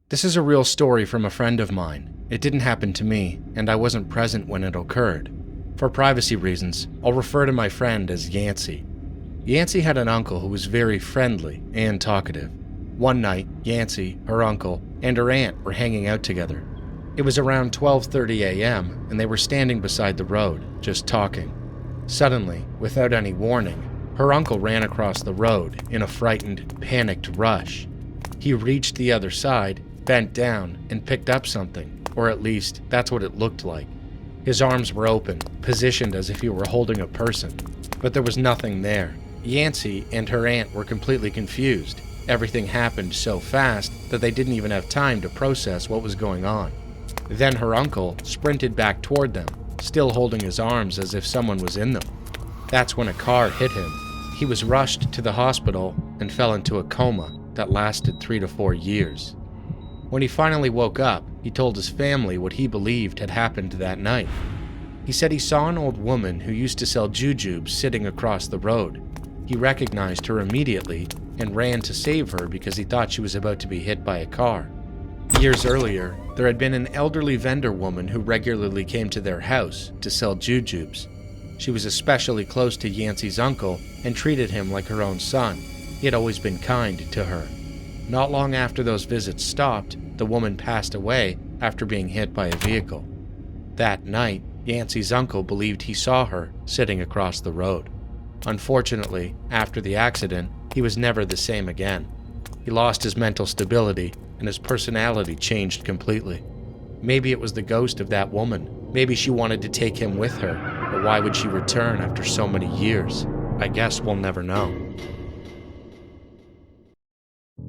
This is a real story from a friend of mine. It didn't happen to me, and I wasn't present when it occurred. For privacy reasons, I'll refer to my friend as Yancey. Yancey had an uncle who was very friendly and talkative. One night, Yancey, her uncle, and her aunt were hanging out together. It was around 12:30 a.m., and they were standing beside the road, just talking. Suddenly, without any warning, her uncle ran across the road in a frightened, panicked rush. He reached the other side, bent down, and picked up something, or at least that's what it looked like. His arms were open, positioned as if he were holding a person, but there was nothing there. Yancey and her aunt were completely confused. Everything happened so fast that they didn't even have time to process what was going on. Then her uncle sprinted back toward them, still holding his arms as if someone was in them. That's when a car hit him. He was rushed to the hospital and fell into a coma that lasted 3 to 4 years. When he finally woke up, he told his family what he believed had happened that night. He said he saw an old woman who used to sell jujubes sitting across the road. He recognized her immediately and ran to save her because he thought she was about to be hit by a car. Years earlier, there had been an elderly vendor woman who regularly came to their house to sell jujubes. She was especially close to Yancey's uncle and treated him like her own son. He had always been kind to her. Not long after those visits stopped, the woman passed away after being hit by a vehicle. That night, Yancey's uncle believed he saw her sitting across the road. Unfortunately, after the accident, he was never the same again. He lost his mental stability, and his personality changed completely. Maybe it was the ghost of that woman. Maybe she wanted to take him with her, but why would she return after so many years? I guess we'll never know.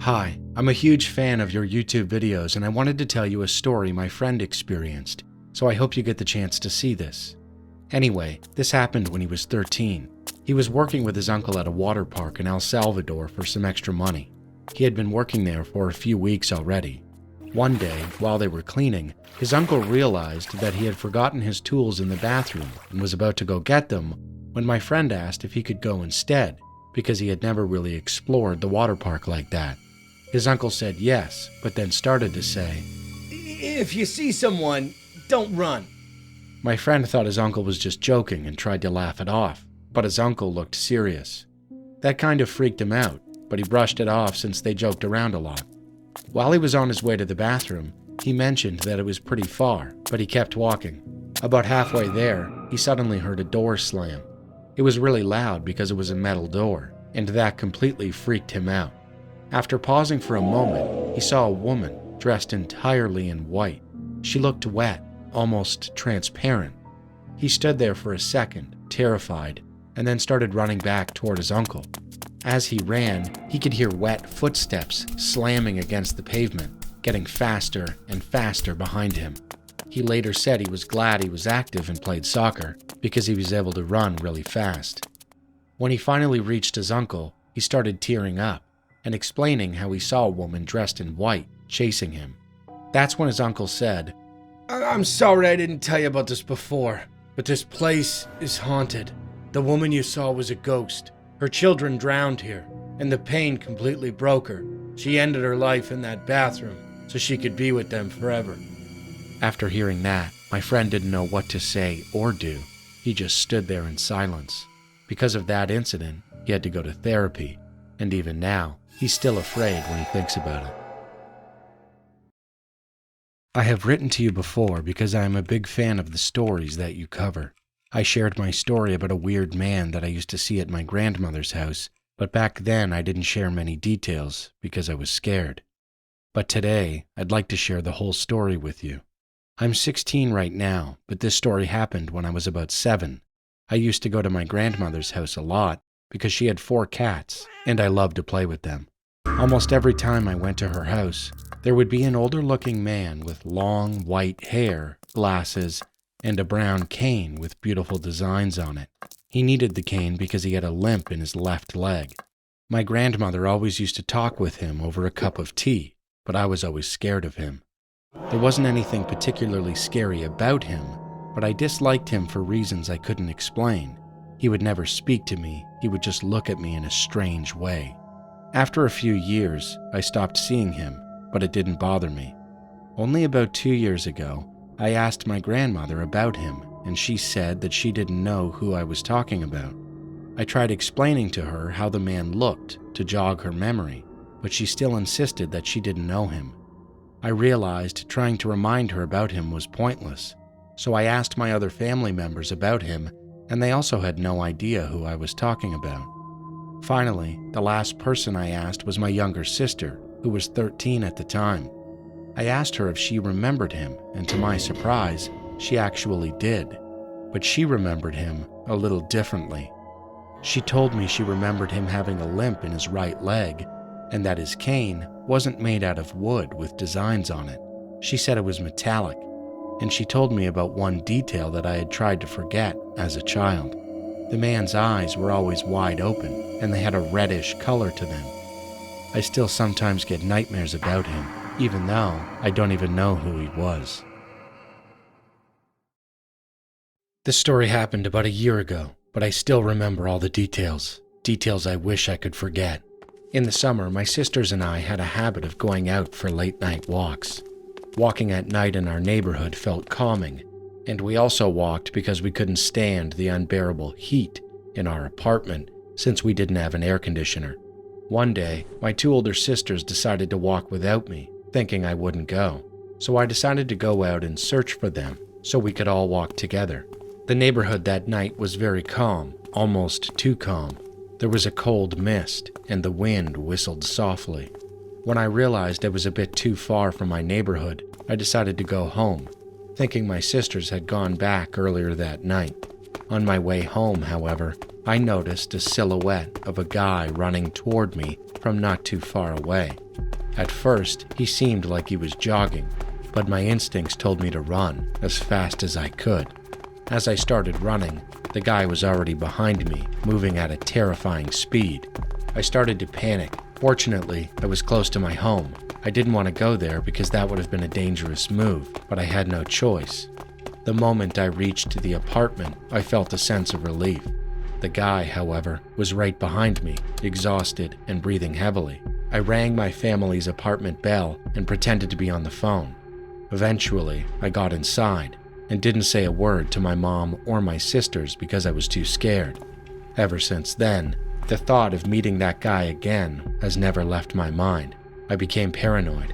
Hi, I'm a huge fan of your YouTube videos, and I wanted to tell you a story my friend experienced, so I hope you get the chance to see this. Anyway, this happened when he was 13. He was working with his uncle at a water park in El Salvador for some extra money. He had been working there for a few weeks already. One day, while they were cleaning, his uncle realized that he had forgotten his tools in the bathroom and was about to go get them when my friend asked if he could go instead, because he had never really explored the water park like that. His uncle said yes, but then started to say, "If you see someone, don't run." My friend thought his uncle was just joking and tried to laugh it off, but his uncle looked serious. That kind of freaked him out, but he brushed it off since they joked around a lot. While he was on his way to the bathroom, he mentioned that it was pretty far, but he kept walking. About halfway there, he suddenly heard a door slam. It was really loud because it was a metal door, and that completely freaked him out. After pausing for a moment, he saw a woman dressed entirely in white. She looked wet, almost transparent. He stood there for a second, terrified, and then started running back toward his uncle. As he ran, he could hear wet footsteps slamming against the pavement, getting faster and faster behind him. He later said he was glad he was active and played soccer because he was able to run really fast. When he finally reached his uncle, he started tearing up and explaining how he saw a woman dressed in white chasing him. That's when his uncle said, I'm sorry I didn't tell you about this before, but this place is haunted. The woman you saw was a ghost. Her children drowned here, and the pain completely broke her. She ended her life in that bathroom so she could be with them forever. After hearing that, my friend didn't know what to say or do. He just stood there in silence. Because of that incident, he had to go to therapy, and even now, he's still afraid when he thinks about it. I have written to you before because I am a big fan of the stories that you cover. I shared my story about a weird man that I used to see at my grandmother's house, but back then I didn't share many details because I was scared. But today, I'd like to share the whole story with you. I'm 16 right now, but this story happened when I was about 7. I used to go to my grandmother's house a lot because she had 4 cats, and I loved to play with them. Almost every time I went to her house, there would be an older-looking man with long, white hair, glasses, and a brown cane with beautiful designs on it. He needed the cane because he had a limp in his left leg. My grandmother always used to talk with him over a cup of tea, but I was always scared of him. There wasn't anything particularly scary about him, but I disliked him for reasons I couldn't explain. He would never speak to me, he would just look at me in a strange way. After a few years, I stopped seeing him, but it didn't bother me. Only about 2 years ago, I asked my grandmother about him, and she said that she didn't know who I was talking about. I tried explaining to her how the man looked to jog her memory, but she still insisted that she didn't know him. I realized trying to remind her about him was pointless, so I asked my other family members about him, and they also had no idea who I was talking about. Finally, the last person I asked was my younger sister, who was 13 at the time. I asked her if she remembered him, and to my surprise, she actually did. But she remembered him a little differently. She told me she remembered him having a limp in his right leg, and that his cane wasn't made out of wood with designs on it. She said it was metallic, and she told me about one detail that I had tried to forget as a child. The man's eyes were always wide open, and they had a reddish color to them. I still sometimes get nightmares about him, even though I don't even know who he was. This story happened about a year ago, but I still remember all the details. Details I wish I could forget. In the summer, my sisters and I had a habit of going out for late-night walks. Walking at night in our neighborhood felt calming, and we also walked because we couldn't stand the unbearable heat in our apartment since we didn't have an air conditioner. One day, my 2 older sisters decided to walk without me, thinking I wouldn't go. So I decided to go out and search for them so we could all walk together. The neighborhood that night was very calm, almost too calm. There was a cold mist, and the wind whistled softly. When I realized I was a bit too far from my neighborhood, I decided to go home, thinking my sisters had gone back earlier that night. On my way home, however, I noticed a silhouette of a guy running toward me from not too far away. At first, he seemed like he was jogging, but my instincts told me to run as fast as I could. As I started running, the guy was already behind me, moving at a terrifying speed. I started to panic. Fortunately, I was close to my home. I didn't want to go there because that would have been a dangerous move, but I had no choice. The moment I reached the apartment, I felt a sense of relief. The guy, however, was right behind me, exhausted and breathing heavily. I rang my family's apartment bell and pretended to be on the phone. Eventually, I got inside and didn't say a word to my mom or my sisters because I was too scared. Ever since then, the thought of meeting that guy again has never left my mind. I became paranoid,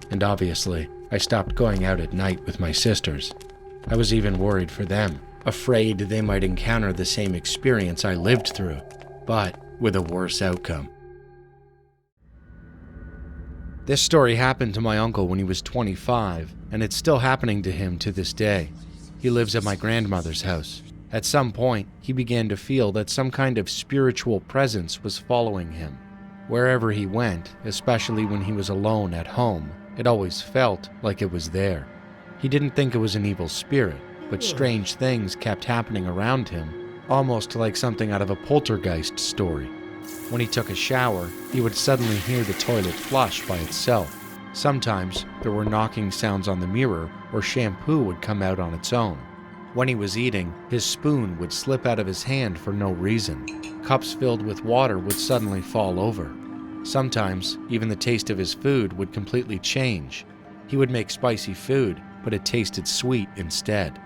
and obviously, I stopped going out at night with my sisters. I was even worried for them, afraid they might encounter the same experience I lived through, but with a worse outcome. This story happened to my uncle when he was 25, and it's still happening to him to this day. He lives at my grandmother's house. At some point, he began to feel that some kind of spiritual presence was following him. Wherever he went, especially when he was alone at home, it always felt like it was there. He didn't think it was an evil spirit, but strange things kept happening around him, almost like something out of a Poltergeist story. When he took a shower, he would suddenly hear the toilet flush by itself. Sometimes there were knocking sounds on the mirror, or shampoo would come out on its own. When he was eating, his spoon would slip out of his hand for no reason. Cups filled with water would suddenly fall over. Sometimes, even the taste of his food would completely change. He would make spicy food, but it tasted sweet instead.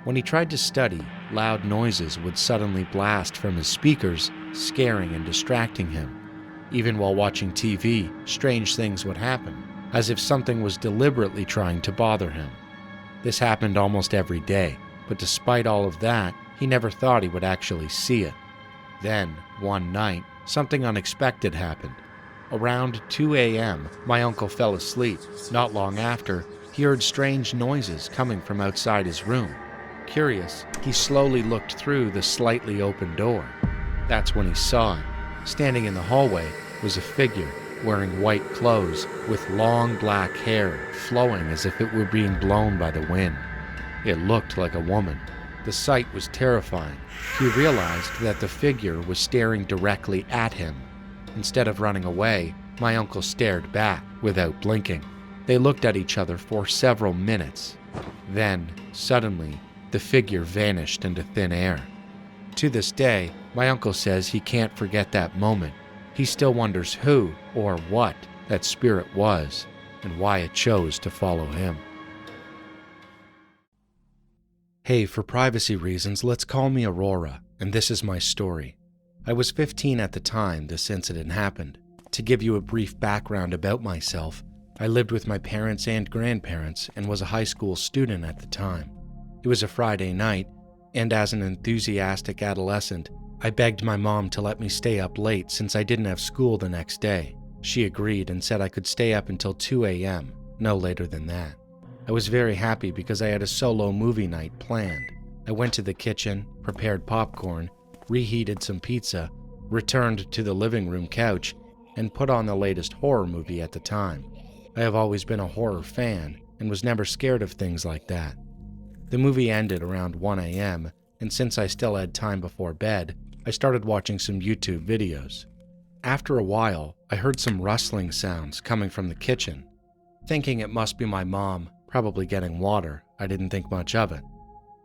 When he tried to study, loud noises would suddenly blast from his speakers, scaring and distracting him. Even while watching TV, strange things would happen, as if something was deliberately trying to bother him. This happened almost every day, but despite all of that, he never thought he would actually see it. Then, one night, something unexpected happened. Around 2 a.m., my uncle fell asleep. Not long after, he heard strange noises coming from outside his room. Curious, he slowly looked through the slightly open door. That's when he saw it. Standing in the hallway was a figure wearing white clothes with long black hair flowing as if it were being blown by the wind. It looked like a woman. The sight was terrifying. He realized that the figure was staring directly at him. Instead of running away, my uncle stared back without blinking. They looked at each other for several minutes. Then, suddenly, the figure vanished into thin air. To this day, my uncle says he can't forget that moment. He still wonders who or what that spirit was. and why it chose to follow him. Hey, for privacy reasons, let's call me Aurora, and this is my story. I was 15 at the time this incident happened. To give you a brief background about myself, I lived with my parents and grandparents and was a high school student at the time. It was a Friday night, and as an enthusiastic adolescent, I begged my mom to let me stay up late since I didn't have school the next day. She agreed and said I could stay up until 2 a.m., no later than that. I was very happy because I had a solo movie night planned. I went to the kitchen, prepared popcorn, reheated some pizza, returned to the living room couch, and put on the latest horror movie at the time. I have always been a horror fan and was never scared of things like that. The movie ended around 1 a.m., and since I still had time before bed, I started watching some YouTube videos. After a while, I heard some rustling sounds coming from the kitchen. Thinking it must be my mom, probably getting water, I didn't think much of it.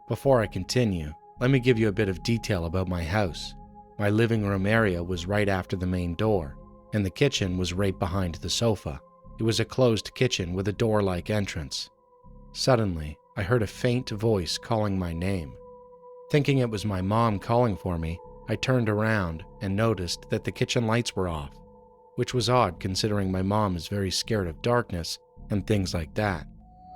Before I continue, let me give you a bit of detail about my house. My living room area was right after the main door, and the kitchen was right behind the sofa. It was a closed kitchen with a door-like entrance. Suddenly, I heard a faint voice calling my name. Thinking it was my mom calling for me, I turned around and noticed that the kitchen lights were off, which was odd considering my mom is very scared of darkness and things like that.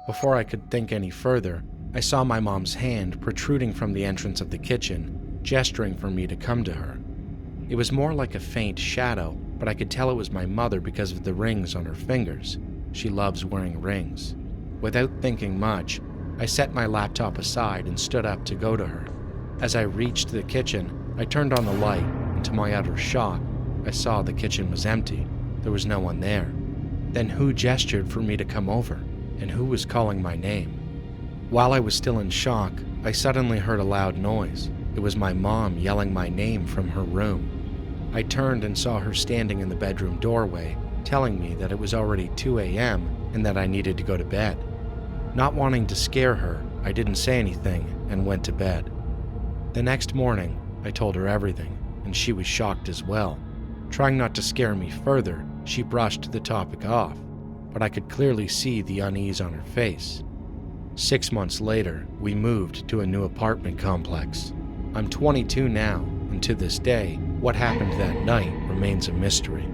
Before I could think any further, I saw my mom's hand protruding from the entrance of the kitchen, gesturing for me to come to her. It was more like a faint shadow, but I could tell it was my mother because of the rings on her fingers. She loves wearing rings. Without thinking much, I set my laptop aside and stood up to go to her. As I reached the kitchen, I turned on the light, and to my utter shock, I saw the kitchen was empty. There was no one there. Then who gestured for me to come over? And who was calling my name? While I was still in shock, I suddenly heard a loud noise. It was my mom yelling my name from her room. I turned and saw her standing in the bedroom doorway, telling me that it was already 2 a.m. and that I needed to go to bed. Not wanting to scare her, I didn't say anything and went to bed. The next morning, I told her everything, and she was shocked as well. Trying not to scare me further, she brushed the topic off, but I could clearly see the unease on her face. 6 months later, we moved to a new apartment complex. I'm 22 now, and to this day, what happened that night remains a mystery.